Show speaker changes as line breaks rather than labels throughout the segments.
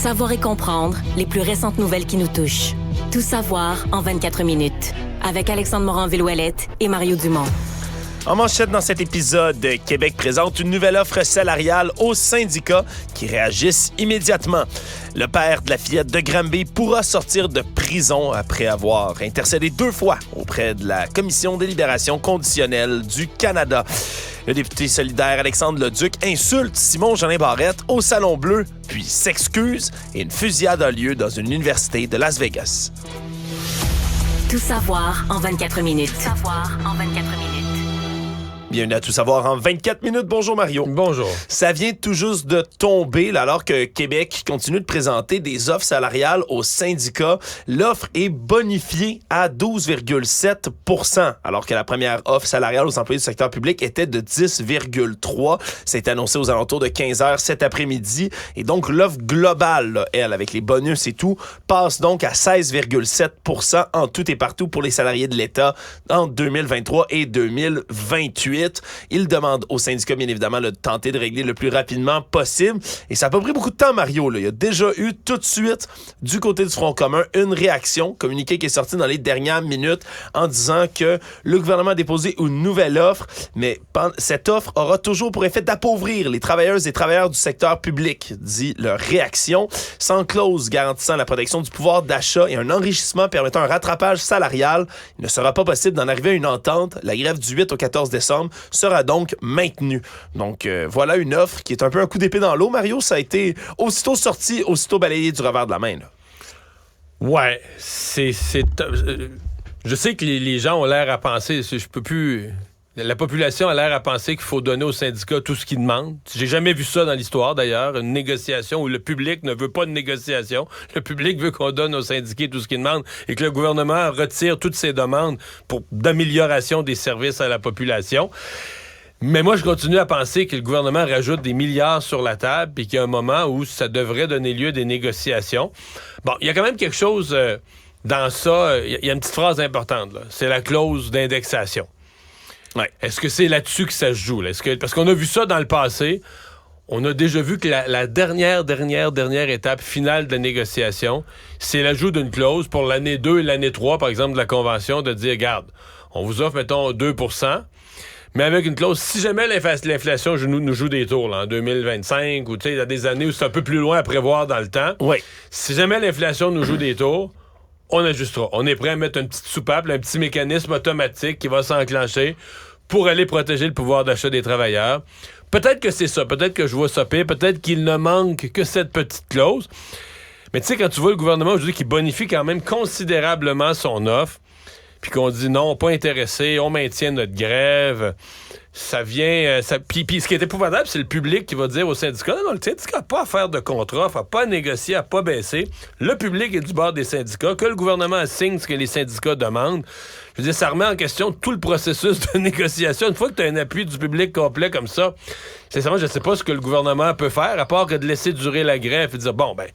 Savoir et comprendre les plus récentes nouvelles qui nous touchent. Tout savoir en 24 minutes. Avec Alexandre Morin-Villouellette et Mario Dumont.
En manchette dans cet épisode, Québec présente une nouvelle offre salariale aux syndicats qui réagissent immédiatement. Le père de la fillette de Granby pourra sortir de prison après avoir intercédé 2 fois auprès de la Commission des libérations conditionnelles du Canada. Le député solidaire Alexandre Leduc insulte Simon-Jeanin Barrette au Salon Bleu, puis s'excuse et une fusillade a lieu dans une université de Las Vegas.
Tout savoir en 24 minutes. Tout savoir en 24 minutes.
Bienvenue à Tout savoir en 24 minutes. Bonjour Mario.
Bonjour.
Ça vient tout juste de tomber là, alors que Québec continue de présenter des offres salariales aux syndicats. L'offre est bonifiée à 12,7 % alors que la première offre salariale aux employés du secteur public était de 10,3 %. C'est annoncé aux alentours de 15 h cet après-midi. Et donc, l'offre globale, là, elle, avec les bonus et tout, passe donc à 16,7 % en tout et partout pour les salariés de l'État en 2023 et 2028. Il demande aux syndicats, bien évidemment, là, de tenter de régler le plus rapidement possible. Et ça n'a pas pris beaucoup de temps, Mario. Là. Il y a déjà eu tout de suite, du côté du Front commun, une réaction, communiqué qui est sorti dans les dernières minutes en disant que le gouvernement a déposé une nouvelle offre, mais cette offre aura toujours pour effet d'appauvrir les travailleuses et travailleurs du secteur public, dit leur réaction, sans clause garantissant la protection du pouvoir d'achat et un enrichissement permettant un rattrapage salarial. Il ne sera pas possible d'en arriver à une entente. La grève du 8 au 14 décembre sera donc maintenue. Donc, voilà une offre qui est un peu un coup d'épée dans l'eau, Mario. Ça a été aussitôt sorti, aussitôt balayé du revers de la main. Là.
Ouais, je sais que les gens ont l'air à penser, je peux plus... La population a l'air à penser qu'il faut donner aux syndicats tout ce qu'ils demandent. J'ai jamais vu ça dans l'histoire, d'ailleurs, une négociation où le public ne veut pas de négociation. Le public veut qu'on donne aux syndiqués tout ce qu'ils demandent et que le gouvernement retire toutes ses demandes d'amélioration des services à la population. Mais moi, je continue à penser que le gouvernement rajoute des milliards sur la table et qu'il y a un moment où ça devrait donner lieu à des négociations. Bon, il y a quand même quelque chose dans ça. Il y a une petite phrase importante, là. C'est la clause d'indexation. Ouais. Est-ce que c'est là-dessus que ça se joue? Là? Parce qu'on a vu ça dans le passé. On a déjà vu que la dernière étape finale de la négociation, c'est l'ajout d'une clause pour l'année 2 et l'année 3, par exemple, de la Convention, de dire, regarde, on vous offre, mettons, 2 %, mais avec une clause, si jamais l'inflation nous joue des tours, là, en 2025, ou tu sais, il y a des années où c'est un peu plus loin à prévoir dans le temps,
ouais.
Si jamais l'inflation nous joue des tours, on ajustera. On est prêt à mettre une petite soupape, un petit mécanisme automatique qui va s'enclencher pour aller protéger le pouvoir d'achat des travailleurs. Peut-être que c'est ça. Peut-être que je vois ça pire. Peut-être qu'il ne manque que cette petite clause. Mais tu sais, quand tu vois le gouvernement aujourd'hui qui bonifie quand même considérablement son offre, puis qu'on dit non, pas intéressé, on maintient notre grève, ça vient... Puis ce qui est épouvantable, c'est le public qui va dire aux syndicats, non, le syndicat n'a pas à faire de contrat, n'a pas à négocier, n'a pas à baisser. Le public est du bord des syndicats, que le gouvernement signe ce que les syndicats demandent. Je veux dire, ça remet en question tout le processus de négociation. Une fois que tu as un appui du public complet comme ça, sincèrement, je ne sais pas ce que le gouvernement peut faire, à part que de laisser durer la grève et de dire, bon, ben...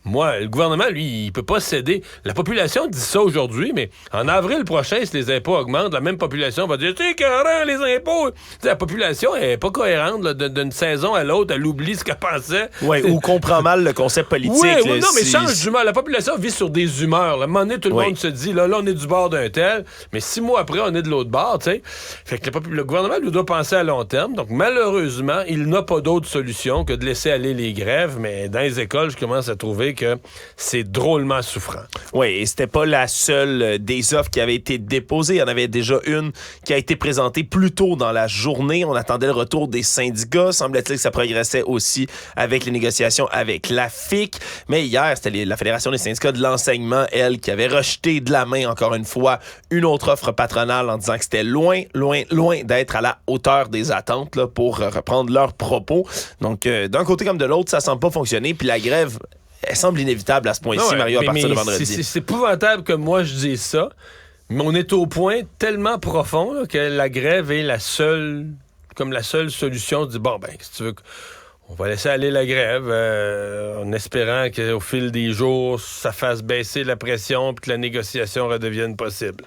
Moi, le gouvernement, lui, il peut pas céder. La population dit ça aujourd'hui, mais en avril prochain, si les impôts augmentent, la même population va dire « C'est carré, les impôts! » La population est pas cohérente là, d'une saison à l'autre. Elle oublie ce qu'elle pensait.
Oui, ou comprend mal le concept politique.
Oui, non, mais change d'humeur. La population vit sur des humeurs. Là. À un moment donné, tout le monde se dit là, on est du bord d'un tel, mais 6 mois après, on est de l'autre bord, tu sais. Fait que le gouvernement lui doit penser à long terme. Donc, malheureusement, il n'a pas d'autre solution que de laisser aller les grèves, mais dans les écoles, je commence à trouver que c'est drôlement souffrant.
Oui, et c'était pas la seule des offres qui avait été déposée. Il y en avait déjà une qui a été présentée plus tôt dans la journée. On attendait le retour des syndicats. Semblait-il que ça progressait aussi avec les négociations avec la FIC. Mais hier, c'était la Fédération des syndicats de l'enseignement, elle, qui avait rejeté de la main, encore une fois, une autre offre patronale en disant que c'était loin d'être à la hauteur des attentes là, pour reprendre leurs propos. Donc, d'un côté comme de l'autre, ça semble pas fonctionner. Puis la grève... Elle semble inévitable à ce point-ci,
ouais,
Mario, à partir de vendredi.
C'est épouvantable que moi je dise ça, mais on est au point tellement profond là, que la grève est la seule solution. On dit, bon, ben, si tu veux, on va laisser aller la grève en espérant qu'au fil des jours, ça fasse baisser la pression et que la négociation redevienne possible.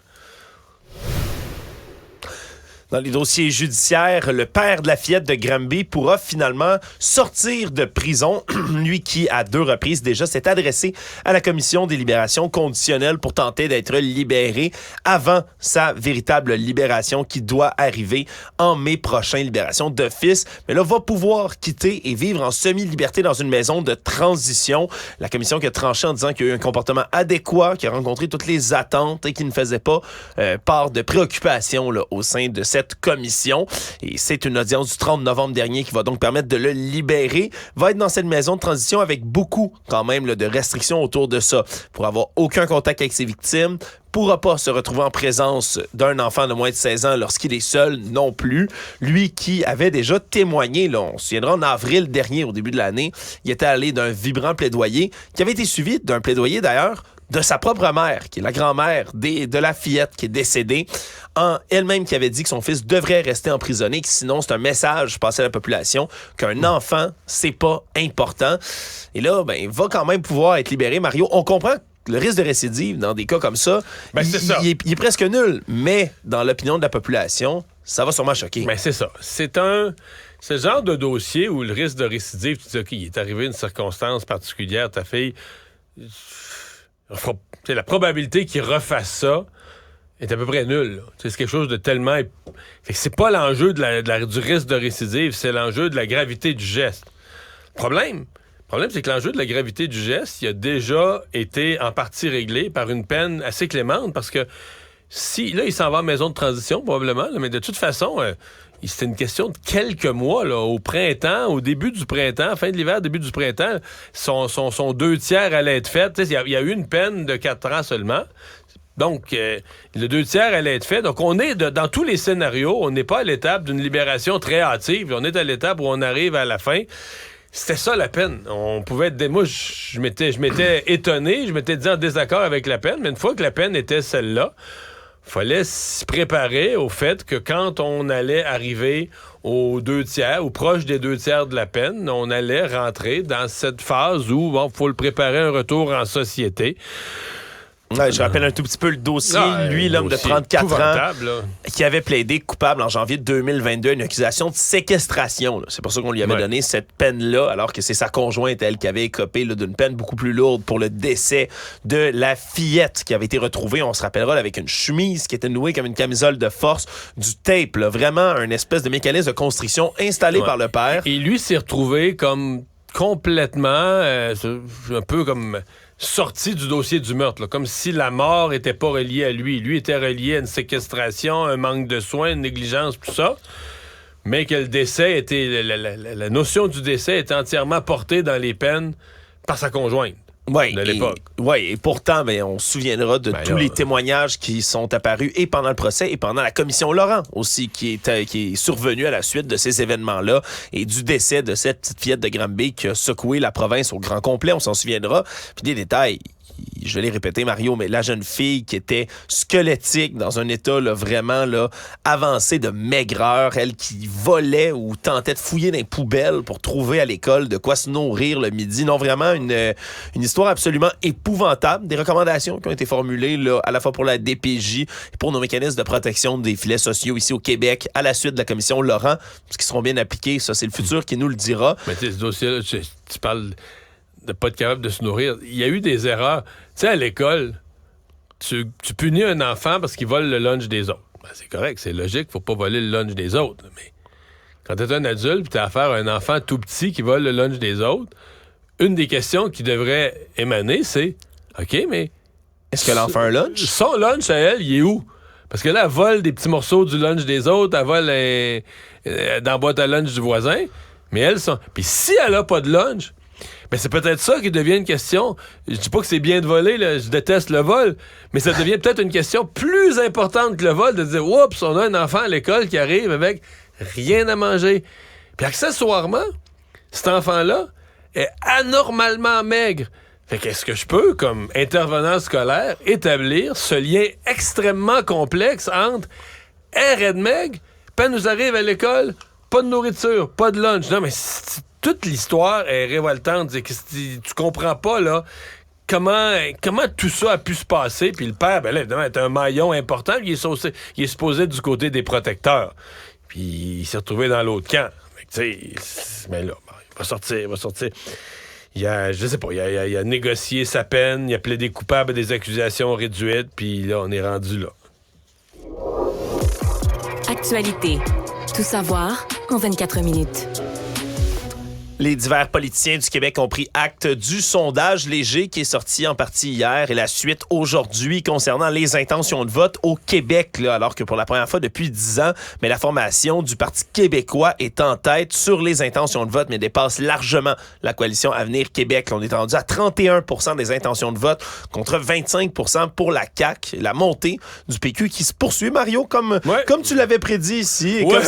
Dans les dossiers judiciaires, le père de la fillette de Granby pourra finalement sortir de prison. Lui qui, à 2 reprises déjà, s'est adressé à la commission des libérations conditionnelles pour tenter d'être libéré avant sa véritable libération qui doit arriver en mai prochain, libération d'office. Mais là, va pouvoir quitter et vivre en semi-liberté dans une maison de transition. La commission qui a tranché en disant qu'il y a eu un comportement adéquat, qui a rencontré toutes les attentes et qui ne faisait pas part de préoccupation là, au sein de cette commission. Et c'est une audience du 30 novembre dernier qui va donc permettre de le libérer. Va être dans cette maison de transition avec beaucoup, quand même, là, de restrictions autour de ça. Pour avoir aucun contact avec ses victimes, pourra pas se retrouver en présence d'un enfant de moins de 16 ans lorsqu'il est seul non plus. Lui qui avait déjà témoigné, là, on se souviendra, en avril dernier, au début de l'année, il était allé d'un vibrant plaidoyer qui avait été suivi d'un plaidoyer d'ailleurs de sa propre mère, qui est la grand-mère de la fillette qui est décédée, elle-même qui avait dit que son fils devrait rester emprisonné, que sinon c'est un message passé à la population qu'un enfant, c'est pas important. Et là, il va quand même pouvoir être libéré. Mario, on comprend que le risque de récidive dans des cas comme ça, il est presque nul, mais dans l'opinion de la population, ça va sûrement choquer.
Mais c'est ça. C'est le genre de dossier où le risque de récidive, tu dis, OK, il est arrivé une circonstance particulière, ta fille... la probabilité qu'il refasse ça est à peu près nulle. C'est quelque chose de tellement... Fait que c'est pas l'enjeu du risque de récidive, c'est l'enjeu de la gravité du geste. Le problème, c'est que l'enjeu de la gravité du geste, il a déjà été en partie réglé par une peine assez clémente, parce que là, il s'en va en maison de transition, probablement, là, mais de toute façon... c'était une question de quelques mois, là, au printemps, au début du printemps, fin de l'hiver, début du printemps, son 2 tiers allait être fait. Il y a eu une peine de 4 ans seulement. Donc, le 2 tiers allait être fait. Donc, on est dans tous les scénarios, on n'est pas à l'étape d'une libération très hâtive. On est à l'étape où on arrive à la fin. C'était ça la peine. On pouvait être... Moi, je m'étais étonné, je m'étais dit en désaccord avec la peine, mais une fois que la peine était celle-là, fallait se préparer au fait que quand on allait arriver aux 2 tiers, ou proche des 2 tiers de la peine, on allait rentrer dans cette phase où il faut le préparer un retour en société.
Ouais, je rappelle un tout petit peu le dossier. Lui, l'homme de 34 ans, là, qui avait plaidé coupable en janvier 2022 à une accusation de séquestration. Là. C'est pour ça qu'on lui avait donné cette peine-là, alors que c'est sa conjointe, elle, qui avait écopé là, d'une peine beaucoup plus lourde pour le décès de la fillette qui avait été retrouvée, on se rappellera, là, avec une chemise qui était nouée comme une camisole de force, du tape, là, vraiment un espèce de mécanisme de construction installé par le père.
Et lui s'est retrouvé comme complètement, un peu comme... sorti du dossier du meurtre, là, comme si la mort était pas reliée à lui. Lui était relié à une séquestration, un manque de soins, une négligence, tout ça, mais que le décès était... La notion du décès était entièrement portée dans les peines par sa conjointe. De l'époque.
Et pourtant, on se souviendra de tous les témoignages qui sont apparus et pendant le procès et pendant la commission Laurent aussi, qui est survenue à la suite de ces événements-là et du décès de cette petite fillette de Granby qui a secoué la province au grand complet, on s'en souviendra. Puis des détails... Je vais les répéter, Mario, mais la jeune fille qui était squelettique, dans un état là, vraiment là, avancé de maigreur, elle qui volait ou tentait de fouiller dans les poubelles pour trouver à l'école de quoi se nourrir le midi. Non, vraiment une histoire absolument épouvantable. Des recommandations qui ont été formulées là, à la fois pour la DPJ et pour nos mécanismes de protection des filets sociaux ici au Québec à la suite de la commission Laurent, qui seront bien appliqués. Ça, c'est le futur qui nous le dira.
Mais tu sais, ce dossier-là, tu parles... de pas être capable de se nourrir. Il y a eu des erreurs. Tu sais, à l'école, tu punis un enfant parce qu'il vole le lunch des autres. Ben, c'est correct, c'est logique, faut pas voler le lunch des autres. Mais quand t'es un adulte et t'as affaire à un enfant tout petit qui vole le lunch des autres, une des questions qui devrait émaner, c'est OK, mais...
Est-ce que l'enfant a un lunch?
Son lunch à elle, il est où? Parce que là, elle vole des petits morceaux du lunch des autres, elle vole dans la boîte à lunch du voisin, mais elle, puis si elle a pas de lunch... Ben c'est peut-être ça qui devient une question. Je dis pas que c'est bien de voler, là, je déteste le vol, mais ça devient peut-être une question plus importante que le vol, de dire « Oups, on a un enfant à l'école qui arrive avec rien à manger. » Puis accessoirement, cet enfant-là est anormalement maigre. Fait qu'est-ce que je peux, comme intervenant scolaire, établir ce lien extrêmement complexe entre elle est maigre, puis elle nous arrive à l'école, pas de nourriture, pas de lunch. Non, mais toute l'histoire est révoltante. Tu comprends pas, là, comment tout ça a pu se passer. Puis le père, ben là, évidemment, est un maillon important. Il est supposé être du côté des protecteurs. Puis il s'est retrouvé dans l'autre camp. Mais là, il va sortir. Il a, je sais pas, il a négocié sa peine, il a plaidé coupable à des accusations réduites, puis là, on est rendu là.
Actualité. Tout savoir en 24 minutes.
Les divers politiciens du Québec ont pris acte du sondage léger qui est sorti en partie hier et la suite aujourd'hui concernant les intentions de vote au Québec, là, alors que pour la première fois depuis 10 ans, mais la formation du Parti québécois est en tête sur les intentions de vote, mais dépasse largement la coalition Avenir Québec. On est rendu à 31% des intentions de vote contre 25% pour la CAQ. La montée du PQ qui se poursuit, Mario, comme tu l'avais prédit ici et comme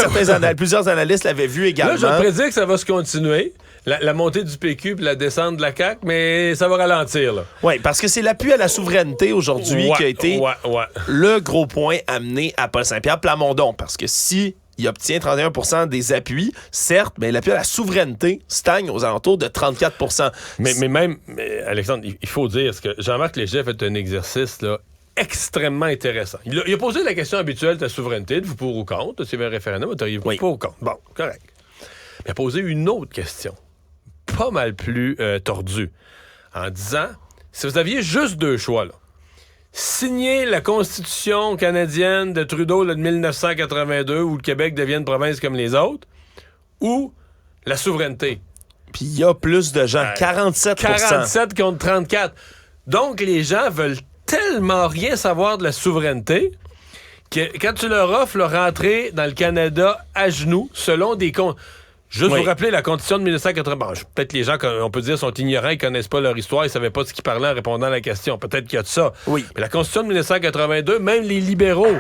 plusieurs analystes l'avaient vu également.
Là, je prédis que ça va se continuer. La montée du PQ puis la descente de la CAQ, mais ça va ralentir, là.
Oui, parce que c'est l'appui à la souveraineté aujourd'hui qui a été le gros point amené à Paul Saint-Pierre Plamondon. Parce que si il obtient 31% des appuis, certes, mais l'appui à la souveraineté stagne aux alentours de 34%.
Mais Alexandre, il faut dire que Jean-Marc Léger a fait un exercice, là, extrêmement intéressant. Il a posé la question habituelle de la souveraineté, de vous pour ou contre. S'il y avait un référendum, vous pour ou contre. Bon, correct. Mais il a posé une autre question, pas mal plus tordu, en disant, si vous aviez juste deux choix, là, signer la Constitution canadienne de Trudeau là, de 1982, où le Québec devienne province comme les autres, ou la souveraineté.
Puis il y a plus de gens, 47%.
47 contre 34. Donc, les gens veulent tellement rien savoir de la souveraineté que quand tu leur offres leur rentrer dans le Canada à genoux, selon des comptes... Juste vous rappeler la Constitution de 1980. Bon, peut-être les gens, on peut dire, sont ignorants, ils connaissent pas leur histoire, ils savaient pas de ce qu'ils parlaient en répondant à la question. Peut-être qu'il y a de ça.
Oui.
Mais la Constitution de 1982, même les libéraux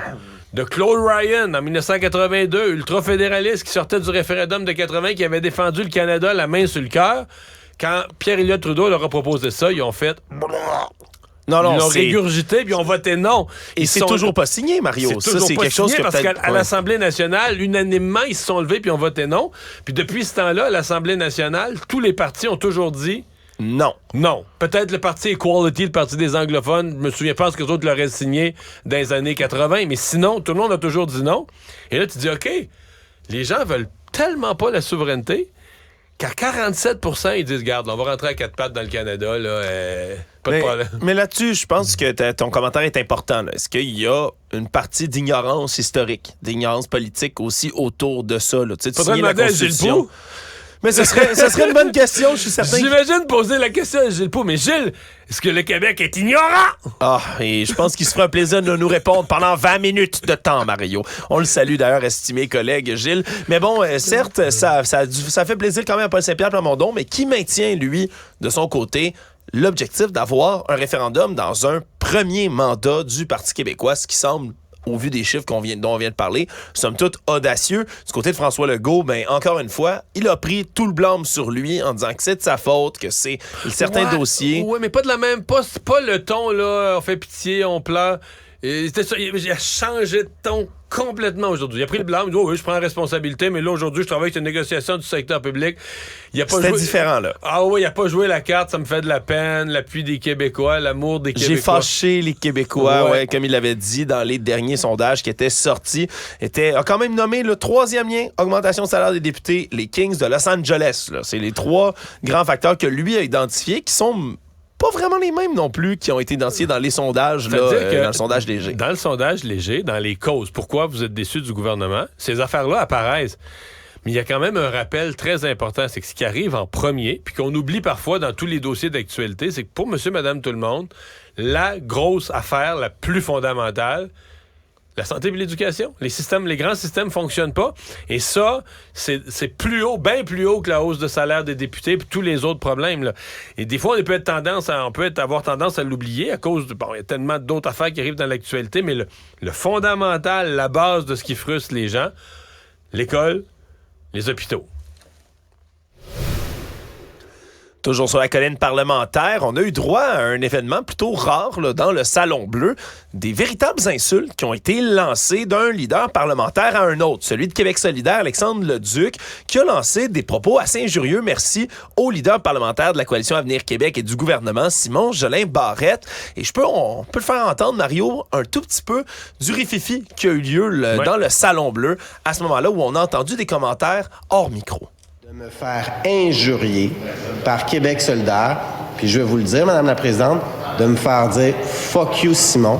de Claude Ryan en 1982, ultra-fédéralistes qui sortaient du référendum de 80, qui avaient défendu le Canada la main sur le cœur, quand Pierre-Éliott Trudeau leur a proposé ça, ils ont fait... Ils l'ont régurgité, puis ils ont voté non.
Et c'est toujours pas signé, Mario.
C'est quelque chose que parce qu'à l'Assemblée nationale, unanimement, ils se sont levés puis ont voté non. Puis depuis ce temps-là, à l'Assemblée nationale, tous les partis ont toujours dit
non.
Non. Peut-être le parti Equality, le parti des anglophones, je me souviens pas ce que les autres l'auraient signé dans les années 80, mais sinon, tout le monde a toujours dit non. Et là, tu dis, OK, les gens veulent tellement pas la souveraineté qu'à 47%, ils disent, regarde, on va rentrer à quatre pattes dans le Canada, là, pas de problème.
Mais là-dessus, je pense que ton commentaire est important. Là. Est-ce qu'il y a une partie d'ignorance historique, d'ignorance politique aussi autour de ça? Là? Tu sais,
faudrait demander à Gilles Proulx.
Mais ce serait une bonne question, je suis certain.
J'imagine poser la question à Gilles Proulx. Mais Gilles, est-ce que le Québec est ignorant?
Ah, et je pense qu'il se fera un plaisir de nous répondre pendant 20 minutes de temps, Mario. On le salue d'ailleurs, estimé collègue Gilles. Mais bon, certes, ça fait plaisir quand même à Paul Saint-Pierre Plamondon, mais qui maintient, lui, de son côté, l'objectif d'avoir un référendum dans un premier mandat du Parti québécois, ce qui semble, au vu des chiffres dont on vient de parler, somme toute audacieux. Du côté de François Legault, ben, encore une fois, il a pris tout le blâme sur lui en disant que c'est de sa faute, que c'est certains dossiers.
Oui, mais pas de la même... Pas le ton, là, on fait pitié, on pleure. Il a changé de ton complètement aujourd'hui. Il a pris le blâme, il dit, oui, je prends la responsabilité, mais là, aujourd'hui, je travaille sur une négociation du secteur public.
C'était différent, là.
Ah oui, il n'a pas joué la carte, ça me fait de la peine, l'appui des Québécois, l'amour des Québécois.
J'ai fâché les Québécois, comme il l'avait dit dans les derniers sondages qui étaient sortis. A quand même nommé le troisième lien, augmentation de salaire des députés, les Kings de Los Angeles. Là. C'est les trois grands facteurs que lui a identifiés qui sont... pas vraiment les mêmes non plus qui ont été identifiés dans les sondages, dans le sondage léger.
Dans le sondage léger, dans les causes, pourquoi vous êtes déçus du gouvernement, ces affaires-là apparaissent. Mais il y a quand même un rappel très important, c'est que ce qui arrive en premier, puis qu'on oublie parfois dans tous les dossiers d'actualité, c'est que pour monsieur, madame, tout le monde, la grosse affaire, la plus fondamentale, la santé et l'éducation. Les grands systèmes fonctionnent pas. Et ça, c'est plus haut, bien plus haut que la hausse de salaire des députés et tous les autres problèmes. Là. Et des fois, on peut avoir tendance à l'oublier à cause de... Bon, il y a tellement d'autres affaires qui arrivent dans l'actualité, mais le fondamental, la base de ce qui frustre les gens, l'école, les hôpitaux.
Toujours sur la colline parlementaire, on a eu droit à un événement plutôt rare là, dans le Salon Bleu. Des véritables insultes qui ont été lancées d'un leader parlementaire à un autre. Celui de Québec solidaire, Alexandre Leduc, qui a lancé des propos assez injurieux, merci, au leader parlementaire de la Coalition Avenir Québec et du gouvernement, Simon Jolin Barrette. Et on peut le faire entendre, Mario, un tout petit peu du rififi qui a eu lieu dans le Salon Bleu, à ce moment-là où on a entendu des commentaires hors micro.
De me faire injurier par Québec solidaire, puis je vais vous le dire, Madame la Présidente, de me faire dire « fuck you, Simon ».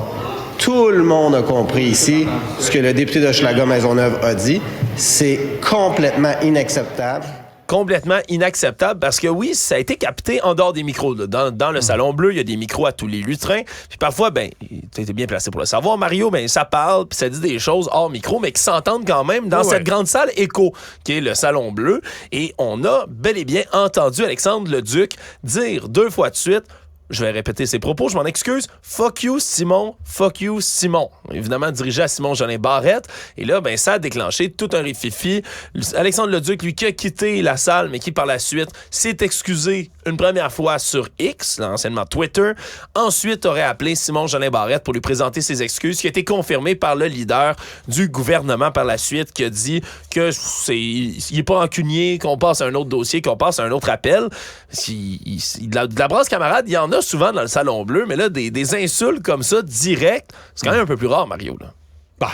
Tout le monde a compris ici ce que le député d'Hochelaga-Maisonneuve a dit. C'est complètement inacceptable.
Complètement inacceptable parce que oui, ça a été capté en dehors des micros. Là. Dans le Salon Bleu, il y a des micros à tous les lutrins. Puis parfois, tu étais bien placé pour le savoir, Mario, ça parle, puis ça dit des choses hors micro, mais qui s'entendent quand même dans cette grande salle écho, qui est le Salon Bleu. Et on a bel et bien entendu Alexandre Leduc dire 2 fois de suite, je vais répéter ses propos, je m'en excuse. Fuck you, Simon. Fuck you, Simon. Évidemment, dirigé à Simon Jolin Barrette. Et là, ça a déclenché tout un rififi. Alexandre Leduc, lui, qui a quitté la salle, mais qui, par la suite, s'est excusé une première fois sur X, anciennement Twitter. Ensuite, aurait appelé Simon Jolin Barrette pour lui présenter ses excuses, qui a été confirmé par le leader du gouvernement par la suite, qui a dit que il est pas rancunier, qu'on passe à un autre dossier, qu'on passe à un autre appel. De la brasse camarade, il y en a souvent dans le Salon Bleu, mais là, des insultes comme ça, direct, c'est quand même un peu plus rare, Mario. Là.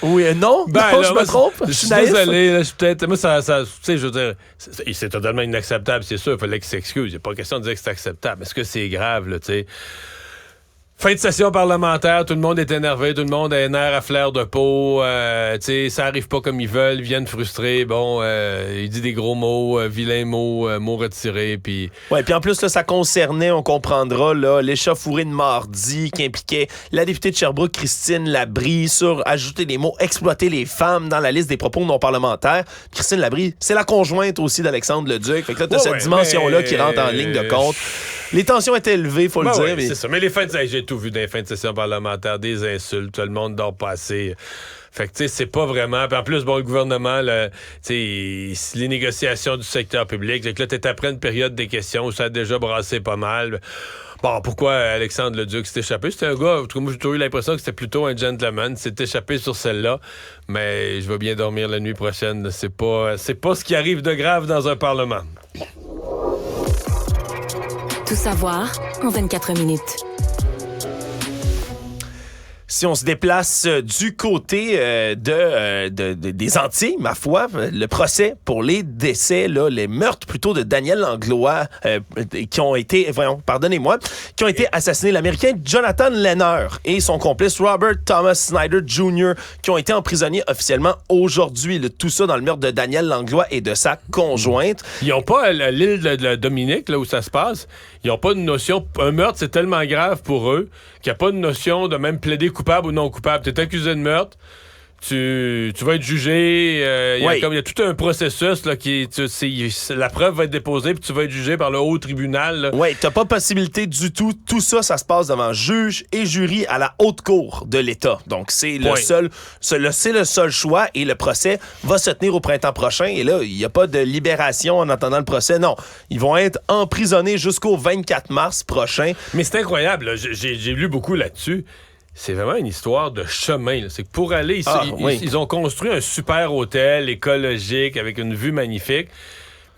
Oui, non? Non, je me trompe?
Je suis désolé, là, peut-être... Moi, ça tu sais, je veux dire, c'est totalement inacceptable, c'est sûr, il fallait qu'il s'excuse. Il n'y a pas question de dire que c'est acceptable. Est-ce que c'est grave, là, tu sais? Fin de session parlementaire, tout le monde est énervé, tout le monde a un air à fleur de peau, ça arrive pas comme ils veulent, ils viennent frustrés, il dit des gros mots, vilains mots, mots retirés, puis...
Ouais, puis en plus, là, ça concernait, on comprendra, là, l'échauffourée de mardi qui impliquait la députée de Sherbrooke, Christine Labrie, sur ajouter des mots, exploiter les femmes dans la liste des propos non parlementaires. Christine Labrie, c'est la conjointe aussi d'Alexandre Leduc, fait que là, t'as cette dimension-là qui rentre en ligne de compte. Les tensions étaient élevées, faut le dire.
Oui, mais... c'est ça. Mais les fins de... J'ai tout vu dans les fins de session parlementaire, des insultes, tout le monde dort pas assez. Fait que, tu sais, c'est pas vraiment... Puis en plus, le gouvernement, les négociations du secteur public, c'est que là, t'es après une période des questions où ça a déjà brassé pas mal. Bon, pourquoi Alexandre Leduc s'est échappé? C'était un gars, en tout cas, moi, j'ai toujours eu l'impression que c'était plutôt un gentleman. S'est échappé sur celle-là, mais je vais bien dormir la nuit prochaine. C'est pas ce qui arrive de grave dans un parlement.
Tout savoir en 24 minutes.
Si on se déplace du côté des Antilles, ma foi, le procès pour les décès, là, les meurtres plutôt de Daniel Langlois qui ont été assassinés. L'Américain Jonathan Lehner et son complice Robert Thomas Snyder Jr. qui ont été emprisonnés officiellement aujourd'hui. Tout ça dans le meurtre de Daniel Langlois et de sa conjointe.
Ils n'ont pas à l'île de la Dominique, là où ça se passe, ils n'ont pas de notion... Un meurtre, c'est tellement grave pour eux qu'il n'y a pas de notion de même plaider coupable ou non coupable. Tu es accusé de meurtre, tu vas être jugé. Il y a tout un processus là, la preuve va être déposée puis tu vas être jugé par le haut tribunal.
Oui, tu n'as pas possibilité du tout. Tout ça se passe devant juge et jury à la haute cour de l'État. Donc, c'est le seul choix et le procès va se tenir au printemps prochain. Et là, il n'y a pas de libération en attendant le procès. Non, ils vont être emprisonnés jusqu'au 24 mars prochain.
Mais c'est incroyable. Là. J'ai lu beaucoup là-dessus. C'est vraiment une histoire de chemin. Là. C'est que pour aller, ils ont construit un super hôtel écologique avec une vue magnifique,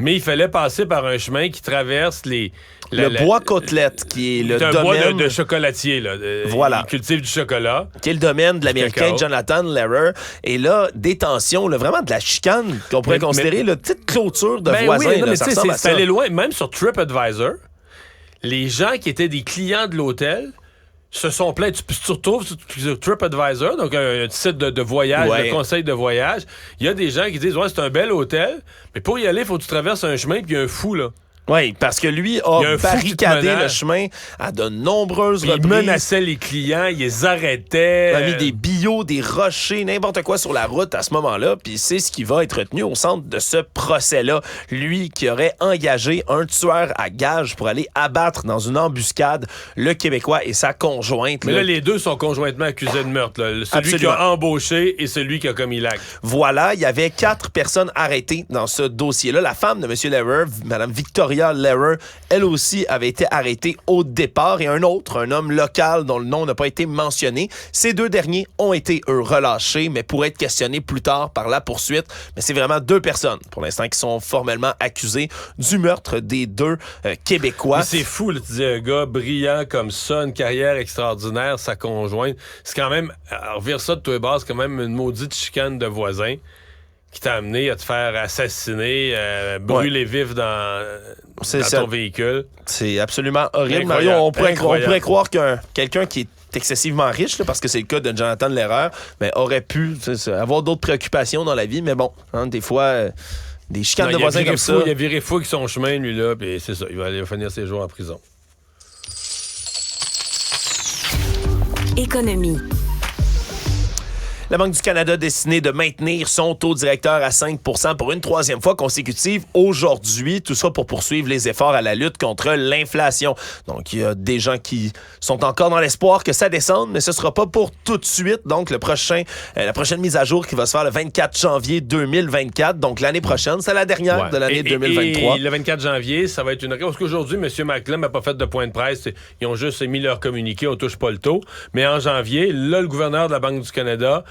mais il fallait passer par un chemin qui traverse
le bois Côtelette, qui est le domaine...
bois de chocolatier. Là,
voilà.
Il cultive du chocolat.
Qui est le domaine de l'Américain Jonathan Lehner. Et là, des tensions, là, vraiment de la chicane qu'on pourrait considérer, la petite clôture de voisins.
Oui,
là, ça ressemble à ça.
C'est allé loin. Même sur TripAdvisor, les gens qui étaient des clients de l'hôtel se sont plaints. Tu te retrouves sur TripAdvisor, donc un site de voyage, de conseil de voyage. Il y a des gens qui disent « Ouais, c'est un bel hôtel, mais pour y aller, il faut que tu traverses un chemin, puis il y a un fou, là. »
Oui, parce que lui a barricadé le chemin à de nombreuses reprises.
Il menaçait les clients, il les arrêtait.
Il a mis des billots, des rochers, n'importe quoi sur la route à ce moment-là. Puis c'est ce qui va être retenu au centre de ce procès-là. Lui qui aurait engagé un tueur à gages pour aller abattre dans une embuscade le Québécois et sa conjointe.
Mais là, les deux sont conjointement accusés de meurtre. Là. Celui qui a embauché et celui qui a commis l'acte.
Voilà, il y avait 4 personnes arrêtées dans ce dossier-là. La femme de M. Lehner, Mme Victoria Victoria Lehrer, elle aussi avait été arrêtée au départ, et un homme local dont le nom n'a pas été mentionné. Ces deux derniers ont été, eux, relâchés, mais pourraient être questionnés plus tard par la poursuite. Mais c'est vraiment 2 personnes, pour l'instant, qui sont formellement accusées du meurtre des 2 Québécois.
Mais c'est fou, là, tu dis un gars brillant comme ça, une carrière extraordinaire, sa conjointe. C'est quand même, à revire ça de tous les bords, c'est quand même une maudite chicane de voisins qui t'a amené à te faire assassiner, brûler vif dans ton véhicule.
C'est absolument horrible. Mario, on pourrait croire qu'un quelqu'un qui est excessivement riche, là, parce que c'est le cas de Jonathan Lehrer, mais aurait pu avoir d'autres préoccupations dans la vie. Mais bon, des fois, des chicanes de voisins comme ça.
Il a viré fou avec son chemin, lui, là, puis c'est ça. Il va aller finir ses jours en prison.
Économie.
La Banque du Canada a décidé de maintenir son taux directeur à 5 % pour une 3e fois consécutive aujourd'hui. Tout ça pour poursuivre les efforts à la lutte contre l'inflation. Donc, il y a des gens qui sont encore dans l'espoir que ça descende, mais ce ne sera pas pour tout de suite. Donc, la prochaine mise à jour qui va se faire le 24 janvier 2024. Donc, l'année prochaine, c'est la dernière de l'année 2023.
Et le 24 janvier, ça va être une... Parce qu'aujourd'hui, M. McClellan n'a pas fait de point de presse. Ils ont juste émis leur communiqué, on touche pas le taux. Mais en janvier, là, le gouverneur de la Banque du Canada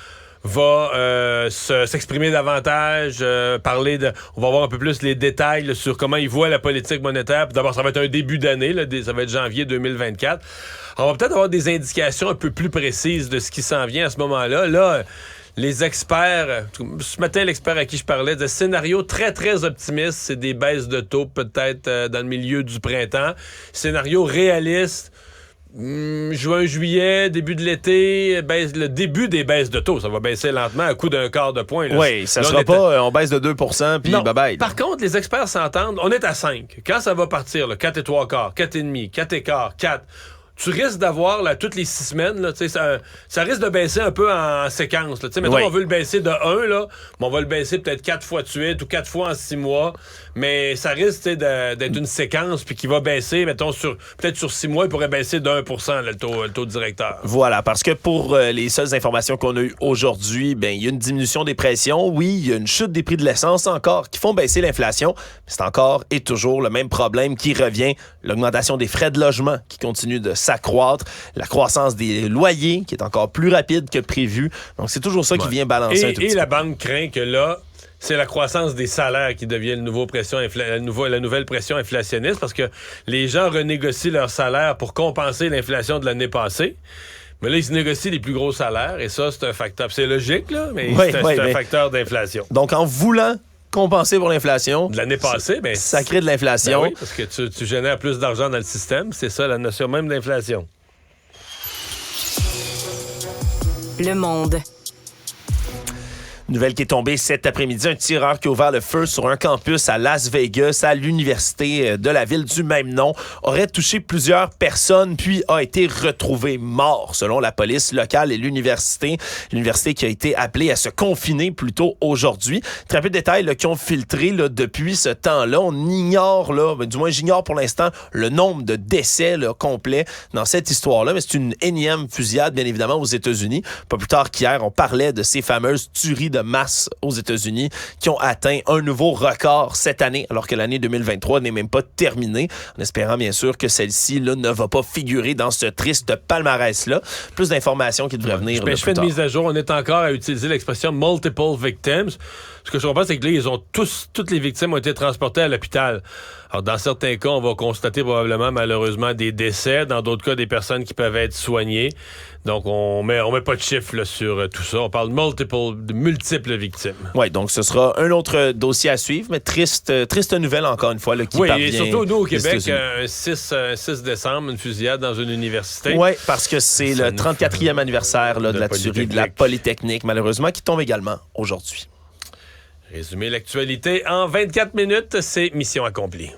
va s'exprimer davantage, on va voir un peu plus les détails là, sur comment il voit la politique monétaire. Puis d'abord, ça va être un début d'année, là, ça va être janvier 2024. On va peut-être avoir des indications un peu plus précises de ce qui s'en vient à ce moment-là. Là, les experts, ce matin, l'expert à qui je parlais, disait scénario très, très optimiste, c'est des baisses de taux peut-être dans le milieu du printemps. Scénario réaliste, juin, juillet, début de l'été, le début des baisses de taux. Ça va baisser lentement à coup d'un quart de point.
Oui, ça ne sera pas on baisse de 2 % puis bye-bye.
Par contre, les experts s'entendent. On est à 5. Quand ça va partir, là, 4 et 3 quarts, 4 et demi, 4 et quart, 4... Tu risques d'avoir, là, toutes les 6 semaines, là, ça risque de baisser un peu en séquence. Là. Mettons, on veut le baisser de 1, là, mais on va le baisser peut-être 4 fois de suite ou 4 fois en 6 mois. Mais ça risque d'être une séquence puis qui va baisser, mettons, peut-être sur 6 mois, il pourrait baisser de 1 % le taux directeur.
Voilà, parce que pour les seules informations qu'on a eues aujourd'hui, il y a une diminution des pressions. Oui, il y a une chute des prix de l'essence encore qui font baisser l'inflation. Mais c'est encore et toujours le même problème qui revient. L'augmentation des frais de logement qui continue de s'accroître, la croissance des loyers qui est encore plus rapide que prévu. Donc, c'est toujours ça qui vient balancer un tout petit peu.
Et la banque craint que là, c'est la croissance des salaires qui devient la nouvelle pression inflationniste parce que les gens renégocient leurs salaires pour compenser l'inflation de l'année passée. Mais là, ils se négocient les plus gros salaires et ça, c'est un facteur. C'est logique, là, mais c'est un facteur d'inflation.
Donc, en voulant compenser pour l'inflation.
De l'année passée,
ça crée de l'inflation.
Oui, parce que tu génères plus d'argent dans le système. C'est ça, la notion même d'inflation.
Le Monde.
Nouvelle qui est tombée cet après-midi, un tireur qui a ouvert le feu sur un campus à Las Vegas, à l'université de la ville du même nom, aurait touché plusieurs personnes, puis a été retrouvé mort, selon la police locale et l'université. L'université qui a été appelée à se confiner plus tôt aujourd'hui. Très peu de détails là, qui ont filtré là, depuis ce temps-là. On ignore, du moins j'ignore pour l'instant, le nombre de décès là, complets dans cette histoire-là, mais c'est une énième fusillade, bien évidemment, aux États-Unis. Pas plus tard qu'hier, on parlait de ces fameuses tueries de masse aux États-Unis qui ont atteint un nouveau record cette année, alors que l'année 2023 n'est même pas terminée, en espérant bien sûr que celle-ci là, ne va pas figurer dans ce triste palmarès-là. Plus d'informations qui devraient venir.
Je fais une mise à jour. On est encore à utiliser l'expression « multiple victims ». Ce que je comprends, c'est que là, toutes les victimes ont été transportées à l'hôpital. Alors, dans certains cas, on va constater probablement, malheureusement, des décès. Dans d'autres cas, des personnes qui peuvent être soignées. Donc, on met pas de chiffres là, sur tout ça. On parle de multiples victimes.
Oui, donc ce sera un autre dossier à suivre, mais triste nouvelle, encore une fois, là, qui parvient.
Oui, et surtout, nous, au Québec, un 6 décembre, une fusillade dans une université.
Oui, parce que c'est le 34e anniversaire là, de la tuerie de la Polytechnique, malheureusement, qui tombe également aujourd'hui.
Résumer l'actualité en 24 minutes, c'est mission accomplie.